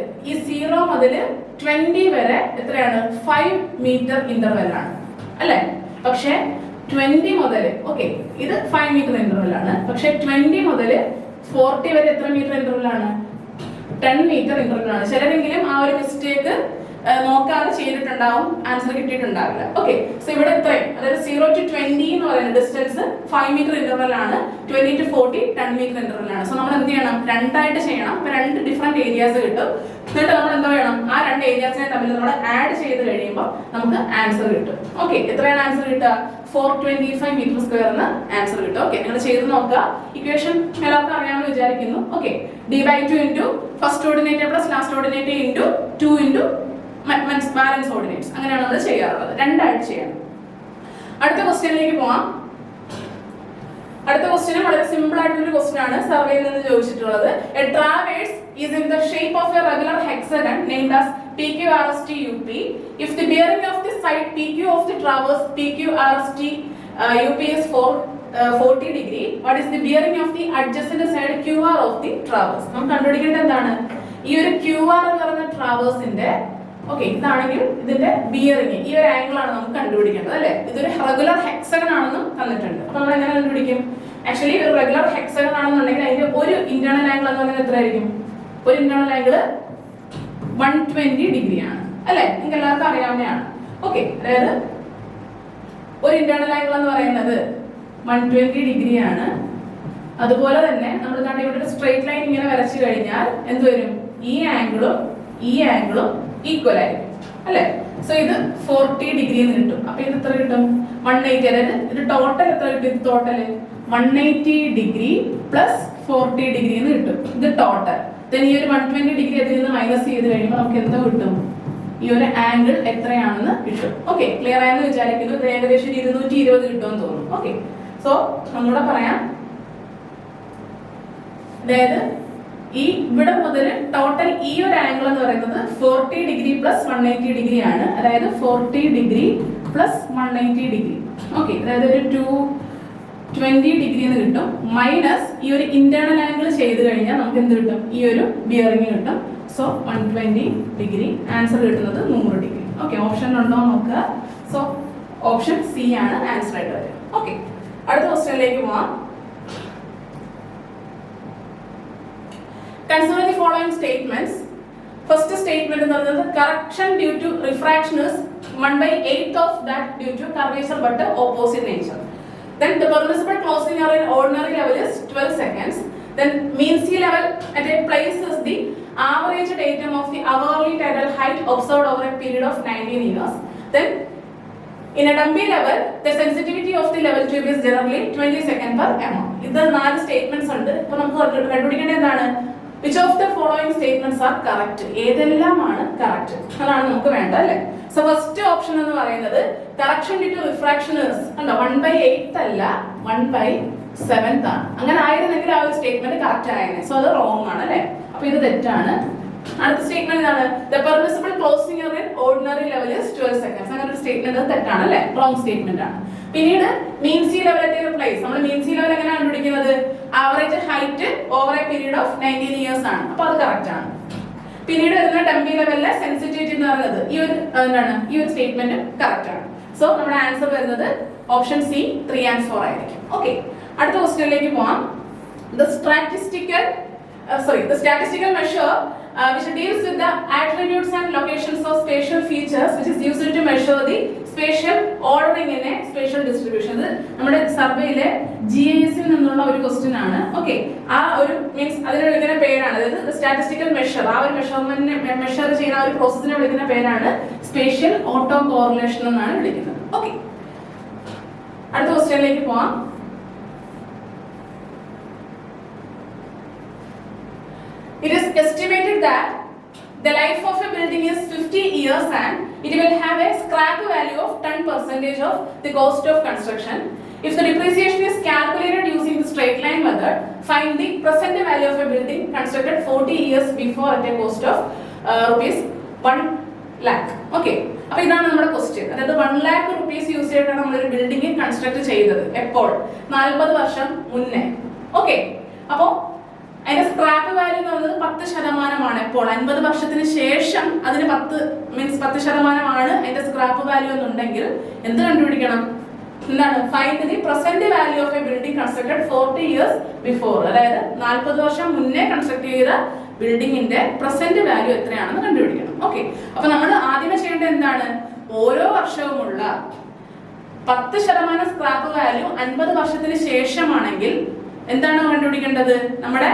20 വരെ എത്രയാണ്? 5 മീറ്റർ ഇന്റർവെൽ ആണ് അല്ലേ? പക്ഷേ 20 മുതൽ ഓക്കെ ഇത് 5 മീറ്റർ ഇന്റർവെൽ ആണ്. പക്ഷെ 20 മുതൽ 40 വരെ എത്ര മീറ്റർ ഇന്റർവെൽ ആണ്? 10 മീറ്റർ ഇന്റർവെൽ ആണ്. ചിലരെങ്കിലും ആ ഒരു മിസ്റ്റേക്ക് നോക്കാതെ ചെയ്തിട്ടുണ്ടാവും, ആൻസർ കിട്ടിയിട്ടുണ്ടാവില്ല. ഓക്കെ, സോ ഇവിടെ ഇത്രയും, അതായത് 0 to 20 എന്ന് പറയുന്ന ഡിസ്റ്റൻസ് 5 മീറ്റർ ഇന്റർവെൽ ആണ്, 20 to 40 10 മീറ്റർ ഇന്റർവെൽ ആണ്. സോ നമ്മൾ എന്ത് ചെയ്യണം? രണ്ടായിട്ട് ചെയ്യണം. അപ്പൊ രണ്ട് ഡിഫറെന്റ് ഏരിയാസ് കിട്ടും. എന്നിട്ട് നമ്മൾ എന്താ വേണം? ആ രണ്ട് ഏരിയാസിനെ തമ്മിൽ നമ്മൾ ആഡ് ചെയ്ത് കഴിയുമ്പോൾ നമുക്ക് ആൻസർ കിട്ടും. ഓക്കെ, എത്രയാണ് ആൻസർ കിട്ടുക? 425 മീറ്റർ സ്ക്വയർ എന്ന ആൻസർ കിട്ടും. ഓക്കെ, നിങ്ങൾ ചെയ്ത് നോക്കുക. ഇക്വേഷൻ എല്ലാവർക്കും അറിയാമെന്ന് വിചാരിക്കുന്നു. Okay, d/2 into first ordinate plus last ordinate into 2 into balance ordinates, അങ്ങനെയാണ് നമ്മൾ ചെയ്യാറുള്ളത്. രണ്ടായിട്ട് ചെയ്യണം. അടുത്ത ക്വസ്റ്റ്യനിലേക്ക് പോവാം. അടുത്ത ക്വസ്റ്റ്യൻ വളരെ സിമ്പിൾ ആയിട്ടുള്ള ഒരു ക്വസ്റ്റ്യൻ ആണ് സർവേയിൽ നിന്ന് ചോദിച്ചിട്ടുള്ളത്. A traverse is in the shape of a regular hexagon named as PQRST UP. If the bearing of the side PQ of the traverse PQRST UP is 40 degree, what is the bearing of the adjacent side QR of the traverse? നമുക്ക് കണ്ടുപിടിക്കേണ്ടത് എന്താണ്? ഈ ഒരു QR എന്ന് പറയുന്ന ട്രാവേഴ്സിന്റെ okay ഇതാണെങ്കിൽ ഇതിന്റെ bearing ഈ ഒരു ആംഗിൾ ആണ് നമുക്ക് കണ്ടുപിടിക്കേണ്ടത് അല്ലേ? ഇതൊരു റെഗുലർ ഹെക്സഗൺ ആണെന്നും തന്നിട്ടുണ്ട്. അപ്പൊ നമ്മൾ എങ്ങനെ കണ്ടുപിടിക്കും? ആക്ച്വലി ഒരു റെഗുലർ ഹെക്സഗൺ ആണെന്നുണ്ടെങ്കിൽ അതിന്റെ ഒരു ഇന്റേണൽ ആംഗിൾ എന്ന് പറയുന്നത് എത്ര ആയിരിക്കും? ഒരു ഇന്റേണൽ ആംഗിൾ 120 ഡിഗ്രി ആണ് അല്ലെ? നിങ്ങൾക്ക് എല്ലാവർക്കും അറിയാവുന്നതാണ്. ഓക്കെ, അതായത് ഒരു ഇന്റേണൽ ആംഗിൾ എന്ന് പറയുന്നത് 120 ഡിഗ്രി ആണ്. അതുപോലെ തന്നെ നമ്മൾ കണ്ട ഇവിടെ ഒരു സ്ട്രെയിറ്റ് ലൈൻ ഇങ്ങനെ വരച്ചു കഴിഞ്ഞാൽ എന്ത് വരും? ഈ ആംഗിളും ഈക്വൽ ആയിരിക്കും അല്ലെ? സോ ഇത് 40 ഡിഗ്രി എന്ന് കിട്ടും. അപ്പൊ ഇത് എത്ര കിട്ടും? 180. അതായത് ഇത് ടോട്ടൽ എത്ര കിട്ടും? ടോട്ടൽ 180 ഡിഗ്രി പ്ലസ് 40 ഡിഗ്രി എന്ന് കിട്ടും. ഇത് ടോട്ടൽ. ദെൻ ഈ ഒരു 120 ഡിഗ്രി അതിൽ നിന്ന് മൈനസ് ചെയ്ത് കഴിയുമ്പോൾ നമുക്ക് എന്താ കിട്ടും? ഈ ഒരു ആംഗിൾ എത്രയാണെന്ന് കിട്ടും. ഓക്കെ, ക്ലിയർ ആയെന്ന് വിചാരിക്കുന്നു. ഇത് ഏകദേശം 220 കിട്ടുമെന്ന് തോന്നുന്നു. ഓക്കെ, സോ ഒന്നുകൂടെ പറയാം. അതായത് ഈ ഇവിടെ മുതൽ ടോട്ടൽ ഈ ഒരു ആംഗിൾ എന്ന് പറയുന്നത് 40 ഡിഗ്രി പ്ലസ് 180 ഡിഗ്രി ആണ്. അതായത് 40 ഡിഗ്രി പ്ലസ് 180 ഡിഗ്രി. ഓക്കെ, അതായത് ഒരു 220 ഡിഗ്രി എന്ന് കിട്ടും. മൈനസ് ഈ ഒരു ഇന്റേണൽ ആംഗിൾ ചെയ്ത് കഴിഞ്ഞാൽ നമുക്ക് എന്ത് കിട്ടും? ഈ ഒരു ബിയറിംഗ് കിട്ടും. So 120 degree. ആൻസർ കിട്ടുന്നത് 100 ഡിഗ്രി. ഓക്കെ, ഓപ്ഷൻ ഉണ്ടോ നോക്കുക. സോ ഓപ്ഷൻ സി ആണ് ആൻസർ ആയിട്ട് വരിക. ഓക്കെ, അടുത്ത ക്വസ്റ്റ്യനിലേക്ക് പോവാം. Consider the following statements. First statement is correction due to refraction is 1/8 of that due to curvature but opposite nature. Then the permissible closing hour in ordinary level is 12 seconds. Then mean sea level at a place is the average datum of the hourly tidal height observed over a period of 19 years. Then in a dummy level, the sensitivity of the level tube is generally 20 seconds per mm. ഇത് 4 statements ഉണ്ട്. അപ്പോൾ നമുക്ക് കണ്ടുപിടിക്കേണ്ടത് എന്താണ്? Which of the following statements are correct? ഏതെല്ലാമാണ് correct? അതാണ് നമുക്ക് വേണ്ട അല്ലേ? So first option എന്ന് പറയുന്നത് correction due to refraction is 1/8 അല്ല 1/7 ആണ്. അങ്ങനെ ആയിരുന്നെങ്കിൽ ആ ഒരു സ്റ്റേറ്റ്മെന്റ് കറക്റ്റ് ആയിരുന്നു. സോ അത് റോങ് ആണ് അല്ലേ? അപ്പൊ ഇത് തെറ്റാണ്. അടുത്ത സ്റ്റേറ്റ്മെന്റ് എന്താണ്? The permissible closing hour in ordinary level is 12 seconds. അങ്ങനെ ഒരു സ്റ്റേറ്റ്മെന്റ് തെറ്റാണ് അല്ലേ? റോങ് സ്റ്റേറ്റ്മെന്റ് ആണ്. പിന്നീട് mean sea level at a place. നമ്മൾ മീൻ സീ ലെവൽ എങ്ങനെ കണ്ടുപിടിക്കുന്നത്? Average height over a period of 19 years ആണ്. അപ്പൊ അത് കറക്റ്റ് ആണ്. പിന്നീട് വരുന്ന ഡംബി ലെവലിലെ സെൻസിറ്റിവിറ്റി എന്ന് പറയുന്നത് ഈ ഒരു എന്താണ്? ഈ ഒരു സ്റ്റേറ്റ്മെന്റ് കറക്റ്റ് ആണ്. സോ നമ്മുടെ ആൻസർ വരുന്നത് ഓപ്ഷൻ സി 3 and 4 ആയിരിക്കും. ഓക്കെ, അടുത്ത ക്വസ്റ്റ്യനിലേക്ക് പോവാം. The statistical measure which deals with the attributes and locations of spatial features which is used to measure the spatial ordering in a spatial distribution. ഇത് നമ്മുടെ സർവേയിലെ GIS ൽ നിന്നുള്ള ഒരു ക്വസ്റ്റ്യൻ ആണ്. ഓക്കെ, ആ ഒരു മീൻസ് അതിനെ വിളിക്കുന്ന പേരാണ്, അതായത് സ്റ്റാറ്റിസ്റ്റിക്കൽ മെഷർ. ആ ഒരു മെഷർമെന്റിനെ മെഷർ ചെയ്യുന്ന ആ ഒരു പ്രോസസ്സിനെ വിളിക്കുന്ന പേരാണ് സ്പേഷ്യൽ ഓട്ടോ കോറിലേഷൻ എന്നാണ് വിളിക്കുന്നത്. ഓക്കെ, അടുത്ത ക്വസ്റ്റ്യനിലേക്ക് പോവാം. It is estimated that the life of a building is 50 years and it will have a scrap value of 10% of the cost of construction. If the depreciation is calculated using the straight line method, find the present value of a building constructed 40 years before at a cost of rupees 1 lakh. Okay. അപ്പോൾ ഇതാണ് നമ്മുടെ question. അതായത് 1 lakh rupees use ചെയ്തിട്ടാണ് നമ്മളൊരു building construct ചെയ്തത്. എപ്പോൾ? 40 വർഷം മുന്നേ. ഓക്കെ. അപ്പോൾ അതിന്റെ സ്ക്രാപ്പ് വാല്യൂ എന്ന് പറയുന്നത് 10%. എപ്പോൾ? 50 വർഷത്തിന് ശേഷം അതിന് 10% അതിന്റെ സ്ക്രാപ്പ് വാല്യൂ എന്നുണ്ടെങ്കിൽ എന്ത് കണ്ടുപിടിക്കണം? എന്താണ്? Find the present value of A building constructed 40 years before. അതായത് 40 വർഷം മുന്നേ കൺസ്ട്രക്ട് ചെയ്ത ബിൽഡിംഗിന്റെ പ്രസന്റ് വാല്യൂ എത്രയാണെന്ന് കണ്ടുപിടിക്കണം. ഓക്കെ. അപ്പൊ നമ്മൾ ആദ്യമേ ചെയ്യേണ്ടത് എന്താണ്? ഓരോ വർഷവുമുള്ള 10% സ്ക്രാപ്പ് വാല്യൂ 50 വർഷത്തിന് ശേഷമാണെങ്കിൽ എന്താണ് കണ്ടുപിടിക്കേണ്ടത്? നമ്മുടെ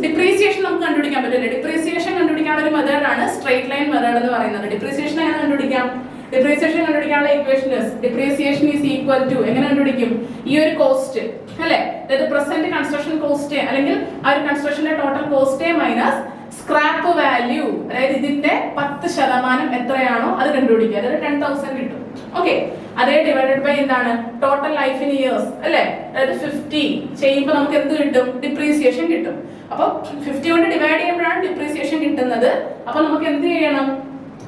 ഡിപ്രീസിയേഷൻ നമുക്ക് കണ്ടുപിടിക്കാൻ പറ്റില്ല. ഡിപ്രീസിയേഷൻ കണ്ടുപിടിക്കാനുള്ള ഒരു മെത്തേഡാണ് സ്ട്രേറ്റ് ലൈൻ മെത്തേഡ് എന്ന് പറയുന്നത്. ഡിപ്രീസിയേഷൻ എങ്ങനെ കണ്ടുപിടിക്കാം? ഡിപ്രീസിയേഷൻ കണ്ടുപിടിക്കാനുള്ള equation depreciation is equal to എങ്ങനെ കണ്ടുപിടിക്കും? ഈ ഒരു കോസ്റ്റ് അല്ലെ, അതായത് പ്രസന്റ് കൺസ്ട്രക്ഷൻ കോസ്റ്റ് അല്ലെങ്കിൽ ആ ഒരു കൺസ്ട്രക്ഷന്റെ total cost minus scrap value, അതായത് ഇതിന്റെ 10% എത്രയാണോ അത് കണ്ടുപിടിക്കുക. അതായത് 10,000 കിട്ടും. ഓക്കെ. അതേ ഡിവൈഡഡ് ബൈ എന്താണ്? ടോട്ടൽ ലൈഫ് ഇൻ ഇയേഴ്സ് അല്ലെ, അതായത് 50 ചെയ്യുമ്പോൾ നമുക്ക് എന്ത് കിട്ടും? ഡിപ്രീസിയേഷൻ കിട്ടും. അപ്പൊ 50 കൊണ്ട് ഡിവൈഡ് ചെയ്യുമ്പോഴാണ് ഡിപ്രീസിയേഷൻ കിട്ടുന്നത്. അപ്പൊ നമുക്ക് എന്ത് ചെയ്യണം?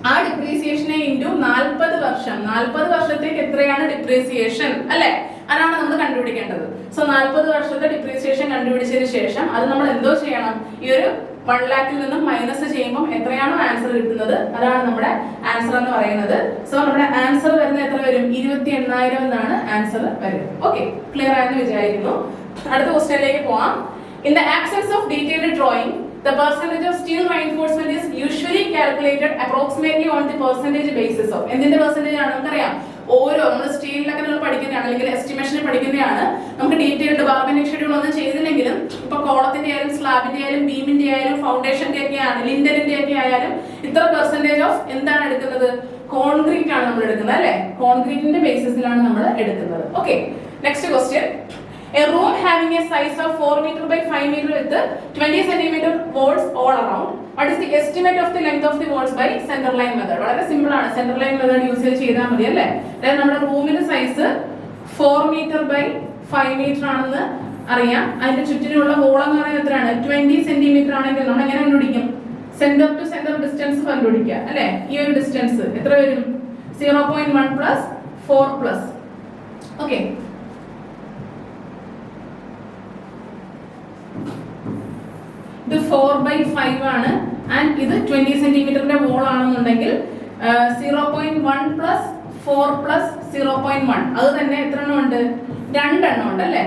ആ ഡിപ്രീസിയേഷനെ ഇൻറ്റു 40 വർഷം, 40 വർഷത്തേക്ക് എത്രയാണ് ഡിപ്രീസിയേഷൻ അല്ലെ, അതാണ് നമ്മൾ കണ്ടുപിടിക്കേണ്ടത്. സോ 40 വർഷത്തെ ഡിപ്രീസിയേഷൻ കണ്ടുപിടിച്ചതിന് ശേഷം അത് നമ്മൾ എന്തോ ചെയ്യണം? ഈ ഒരു 1 lakhൽ നിന്നും മൈനസ് ചെയ്യുമ്പോൾ എത്രയാണോ ആൻസർ കിട്ടുന്നത് അതാണ് നമ്മുടെ ആൻസർ എന്ന് പറയുന്നത്. സോ നമ്മുടെ ആൻസർ വരുന്നത് എത്ര വരും? 28,000 എന്നാണ് ആൻസർ വരും. ഓക്കെ, ക്ലിയർ ആയെന്ന് വിചാരിക്കുന്നു. അടുത്ത ക്വസ്റ്റ്യനിലേക്ക് പോവാം. In the absence of detailed drawing, the percentage of steel reinforcement is usually calculated approximately on the percentage basis of. എന്തിന്റെ പെർസെന്റേജ് ആണ് നമുക്കറിയാം? ഓരോ നമ്മൾ സ്റ്റീലിലൊക്കെ നമ്മൾ പഠിക്കുന്നതാണ് അല്ലെങ്കിൽ എസ്റ്റിമേഷനിൽ പഠിക്കുന്നതാണ്. നമുക്ക് ഡീറ്റെയിൽഡ് ബാർഗനിങ് ഷെഡ്യൂൾ ഒന്നും ചെയ്തില്ലെങ്കിലും ഇപ്പൊ കോളത്തിന്റെ ആയാലും സ്ലാബിന്റെ ആയാലും ബീമിന്റെ ആയാലും ഫൗണ്ടേഷന്റെ ഒക്കെ ആയാലും ലിൻഡലിന്റെ ഒക്കെ ആയാലും ഇത്ര പെർസെന്റേജ് ഓഫ് എന്താണ് എടുക്കുന്നത്? കോൺക്രീറ്റ് ആണ് നമ്മൾ എടുക്കുന്നത് അല്ലെ. കോൺക്രീറ്റിന്റെ ബേസിസിലാണ് നമ്മൾ എടുക്കുന്നത്. Okay, next question. A room having a size of 4 meter by 5 meter with 20 centimeter walls all around. What is the estimate of the length of the walls by center line method? വളരെ simple ആണ്. Centre line method use ചെയ്താൽ മതി അല്ലേ. അതായത് നമ്മുടെ റൂമിന്റെ size 4 metre by 5 metre ആണെന്ന് അറിയാം. അതിന്റെ ചുറ്റിനുള്ള വോൾ എന്ന് പറയുന്നത് എത്രയാണ്? 20 സെന്റിമീറ്റർ ആണെങ്കിൽ നമ്മൾ എങ്ങനെ കണ്ടുപിടിക്കും? സെന്റർ ടു സെന്റർ ഡിസ്റ്റൻസ് കണ്ടുപിടിക്കുക അല്ലെ. ഈ ഒരു ഡിസ്റ്റൻസ് എത്ര വരും? 0.1 പ്ലസ് 4 പ്ലസ്. ഓക്കെ, ഇത് 4/5 ആണ് ആൻഡ് ഇത് 20 സെന്റിമീറ്ററിന്റെ വോൾ ആണെന്നുണ്ടെങ്കിൽ 0.1 പ്ലസ് 4 പ്ലസ് 0.1 അത് തന്നെ എത്ര എണ്ണം ഉണ്ട്? 2 എണ്ണം ഉണ്ട് അല്ലെ.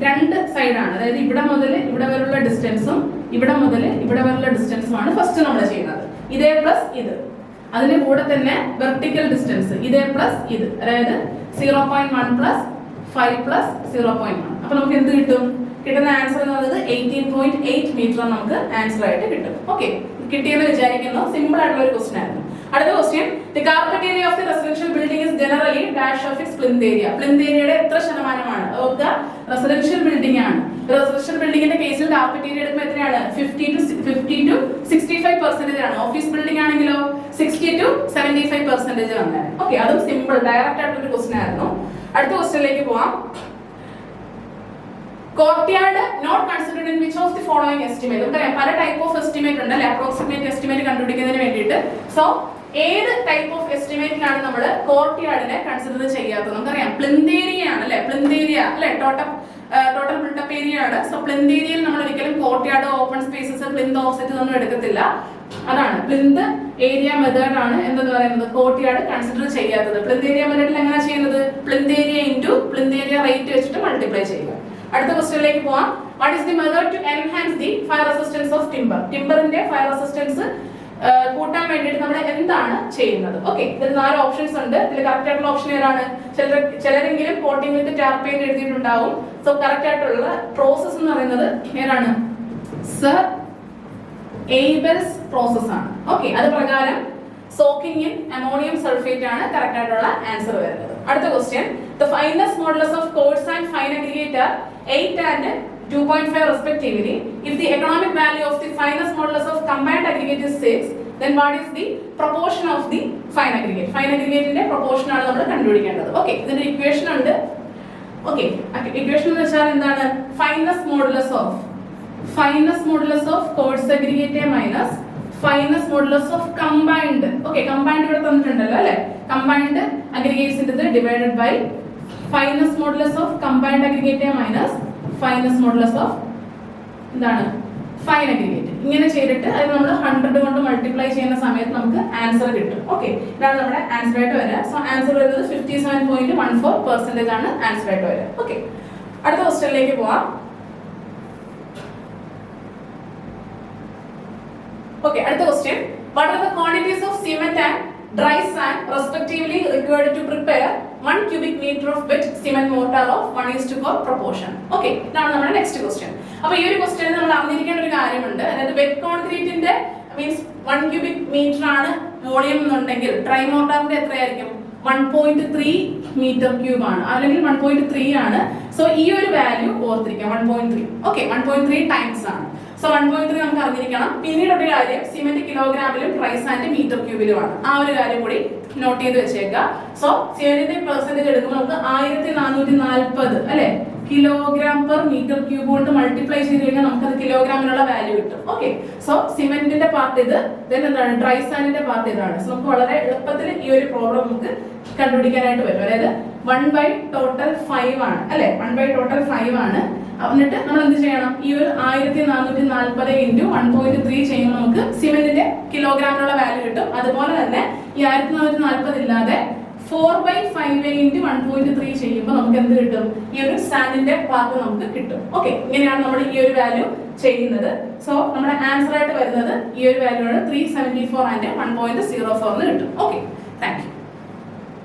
2 സൈഡാണ്. അതായത് ഇവിടെ മുതൽ ഇവിടെ വരെയുള്ള ഡിസ്റ്റൻസും ഇവിടെ മുതൽ ഇവിടെ വരെയുള്ള ഡിസ്റ്റൻസുമാണ് ഫസ്റ്റ് നമ്മൾ ചെയ്യുന്നത്. ഇതേ പ്ലസ് ഇത്, അതിന്റെ കൂടെ തന്നെ വെർട്ടിക്കൽ ഡിസ്റ്റൻസ് ഇതേ പ്ലസ് ഇത്, അതായത് 0.1 പ്ലസ് 5 പ്ലസ് 0.1. അപ്പൊ നമുക്ക് എന്ത് കിട്ടും? കിട്ടുന്ന ആൻസർ എന്ന് പറയുന്നത് 18.8 മീറ്റർ നമുക്ക് ആൻസർ ആയിട്ട് കിട്ടും. ഓക്കെ, കിട്ടിയെന്ന് വിചാരിക്കുന്നു. സിമ്പിൾ ആയിട്ടുള്ള ഒരു ക്വസ്റ്റ്യൻ ആയിരുന്നു. അടുത്ത question. The carpet area of the residential building is generally dash of its plinth area. Plinth ഏരിയയുടെ എത്ര ശതമാനമാണ്? ഓർക്കുക, റെസിഡൻഷ്യൽ ബിൽഡിംഗ് ആണ്. റെസിഡൻഷ്യൽ ബിൽഡിംഗിന്റെ കേസിൽ കാർപ്പറ്റ് ഏരിയ എടുക്കുമ്പോൾ എത്രയാണ്? 50 to 65% ആണ്. ഓഫീസ് ബിൽഡിംഗ് ആണെങ്കിലോ 60 to 75% ആണ്. ഓക്കെ, അതും സിമ്പിൾ ഡയറക്റ്റ് ആയിട്ടുള്ള ഒരു ക്വസ്റ്റ്യൻ ആയിരുന്നു. അടുത്ത ക്വസ്റ്റ്യനിലേക്ക് പോവാം. Courtyard not considered in which of the following estimate? നമുക്കറിയാം പല ടൈപ്പ് ഓഫ് എസ്റ്റിമേറ്റ് ഉണ്ട് അല്ലെ, അപ്രോക്സിമേറ്റ് എസ്റ്റിമേറ്റ് കണ്ടുപിടിക്കുന്നതിന് വേണ്ടിയിട്ട്. സോ ഏത് ടൈപ്പ് ഓഫ് എസ്റ്റിമേറ്റിലാണ് നമ്മൾ കോർട്ട്യാർഡിനെ കൺസിഡർ ചെയ്യാത്തത്? നമുക്കറിയാം പ്ലിന്ത് ഏരിയ ആണ് അല്ലെ. പ്ലിന്ത് ഏരിയ അല്ലെ ടോട്ടൽ ബിൽഡപ്പ് ഏരിയ ആണ്. സോ പ്ലിന്ത് ഏരിയയിൽ നമ്മൾ ഒരിക്കലും courtyard, open spaces, plinth offset ഒന്നും എടുക്കത്തില്ല. അതാണ് പ്ലിന്ത് ഏരിയ മെത്തേഡ് ആണ് എന്തെന്ന് പറയുന്നത് കോർട്ട്യാർഡ് കൺസിഡർ ചെയ്യാത്തത്. പ്ലിന്ത് ഏരിയ മെത്തേഡിൽ എങ്ങനെയാണ് ചെയ്യുന്നത്? Plinth area into plinth area rate വെച്ചിട്ട് മൾട്ടിപ്ലൈ ചെയ്യുക. അടുത്ത ക്വസ്റ്റ്യനിലേക്ക് പോവാം. What is the method to enhance the fire resistance of timber? ടിമ്പറിന്റെ ഫയർ റെസിസ്റ്റൻസ് കൂട്ടാൻ വേണ്ടിയിട്ട് നമ്മൾ എന്താണ് ചെയ്യുന്നത്? ഓക്കെ, ഇതിൽ 4 ഓപ്ഷൻസ് ഉണ്ട്. ഇതിൽ കറക്റ്റ് ആയിട്ടുള്ള ഓപ്ഷൻ ഏതാണ്? ചിലരെങ്കിലും കോട്ടിംഗ് വിത്ത് ടാർപെയിൻ എഴുതിയിട്ടുണ്ടാവും. സോ കറക്റ്റ് ആയിട്ടുള്ള പ്രോസസ് എന്ന് പറയുന്നത് ഏതാണ്? സർ എയ്ബൽസ് പ്രോസസ് ആണ്. ഓക്കെ, അത് പ്രകാരം സോക്കിംഗ് ഇൻ അമോണിയം സൾഫേറ്റ് ആണ് കറക്റ്റ് ആയിട്ടുള്ള ആൻസർ വരുന്നത്. അടുത്ത question. The fineness modulus of coarse and fine aggregate are 8 and 2.5 respectively. If the economic value of the fineness modulus of combined aggregate is 6, then what is the proportion of the fine aggregate? Fine aggregate ന്റെ proportion ആണ് നമ്മൾ കണ്ടുപിടിക്കേണ്ടത്. Okay, ഇതിന്റെ equation ഉണ്ട്. Okay, equation എന്ന് വെച്ചാൽ എന്താണ്? Fineness modulus of coarse aggregate minus fineness modulus of combined. Okay, combined ഇവിടെ തന്നിട്ടുണ്ടല്ലോ അല്ലെ? കമ്പൈൻഡ് അഗ്രിഗേറ്റ്സിന്റെ divided by fineness modulus of combined aggregate minus fineness modulus of എന്താണ്? Fine aggregate. ഇങ്ങനെ ചെയ്തിട്ട് അത് നമ്മൾ 100 കൊണ്ട് മൾട്ടിപ്ലൈ ചെയ്യുന്ന സമയത്ത് നമുക്ക് ആൻസർ കിട്ടും. ഓക്കെ, ഇതാണ് നമ്മുടെ ആൻസർ ആയിട്ട് വരിക. സോ ആൻസർ വരുന്നത് 57.14% ആണ് ആൻസർ ആയിട്ട് വരിക. ഓക്കെ, അടുത്ത ക്വസ്റ്റ്യനിലേക്ക് പോവാം. ഓക്കെ, അടുത്ത question. What are the quantities of cement and dry sand respectively required to prepare 1 cubic meter of wet cement mortar of 1:4 proportion. Okay, ഇതാണ് നമ്മുടെ നെക്സ്റ്റ് ക്വസ്റ്റ്യൻ. അപ്പോൾ ഈ ഒരു ക്വസ്റ്റ്യനിൽ നമ്മൾ അറിഞ്ഞിരിക്കേണ്ട ഒരു കാര്യമുണ്ട്. അതായത് വെറ്റ് കോൺക്രീറ്റിന്റെ മീൻസ് 1 ക്യൂബിക് മീറ്റർ ആണ് വോളിയം എന്നുണ്ടെങ്കിൽ ട്രൈ മോർട്ടാറിന്റെ എത്രയായിരിക്കും? 1.3 മീറ്റർ ക്യൂബ് ആണ്, അല്ലെങ്കിൽ 1.3 ആണ്. സോ ഈ ഒരു വാല്യൂ ഓർത്തിരിക്കാം, 1.3. ഓക്കെ, 1.3 ടൈംസ് ആണ്. സോ 1.3 നമുക്ക് അറിഞ്ഞിരിക്കണം. പിന്നീട് ഒരു കാര്യം, സിമെന്റ് കിലോഗ്രാമിലും ട്രൈ സാൻഡ് മീറ്റർ ക്യൂബിലുമാണ്. ആ ഒരു കാര്യം കൂടി നോട്ട് ചെയ്ത് വെച്ചേക്കുക. സോ സിമെന്റിന്റെ പെർസെന്റേജ് എടുക്കുമ്പോൾ നമുക്ക് 1440 അല്ലെ കിലോഗ്രാം പെർ മീറ്റർ ക്യൂബ് കൊണ്ട് മൾട്ടിപ്ലൈ ചെയ്ത് കഴിഞ്ഞാൽ നമുക്ക് അത് കിലോഗ്രാമിനുള്ള വാല്യൂ കിട്ടും. ഓക്കെ, സോ സിമെന്റിന്റെ പാർട്ട് ഇത്, ദെൻ എന്താണ് ഡ്രൈ സാൻഡിന്റെ പാർട്ട് ഇതാണ്. സോ നമുക്ക് വളരെ എളുപ്പത്തിൽ ഈ ഒരു പ്രോബ്ലം നമുക്ക് കണ്ടുപിടിക്കാനായിട്ട് പറ്റും. അതായത് 1/5 ആണ് അല്ലെ? 1/5 ആണ്. എന്നിട്ട് നമ്മൾ എന്ത് ചെയ്യണം? ഈ ഒരു 1440 ഇൻറ്റു 1.3 ചെയ്യുമ്പോൾ നമുക്ക് സിമെന്റിന്റെ കിലോഗ്രാമിനുള്ള വാല്യൂ കിട്ടും. അതുപോലെ തന്നെ ഈ 1440 ഇല്ലാതെ 4/5 ഇൻറ്റു 1.3 ചെയ്യുമ്പോൾ നമുക്ക് എന്ത് കിട്ടും? ഈ ഒരു സാൻഡിന്റെ പാർട്ട് നമുക്ക് കിട്ടും. ഓക്കെ, ഇങ്ങനെയാണ് നമ്മൾ ഈ ഒരു വാല്യൂ ചെയ്യുന്നത്. സോ നമ്മുടെ ആൻസർ ആയിട്ട് വരുന്നത് ഈ ഒരു വാല്യൂ ആണ് 374 ആൻഡ് 1.04 എന്ന് കിട്ടും. Okay, thank you.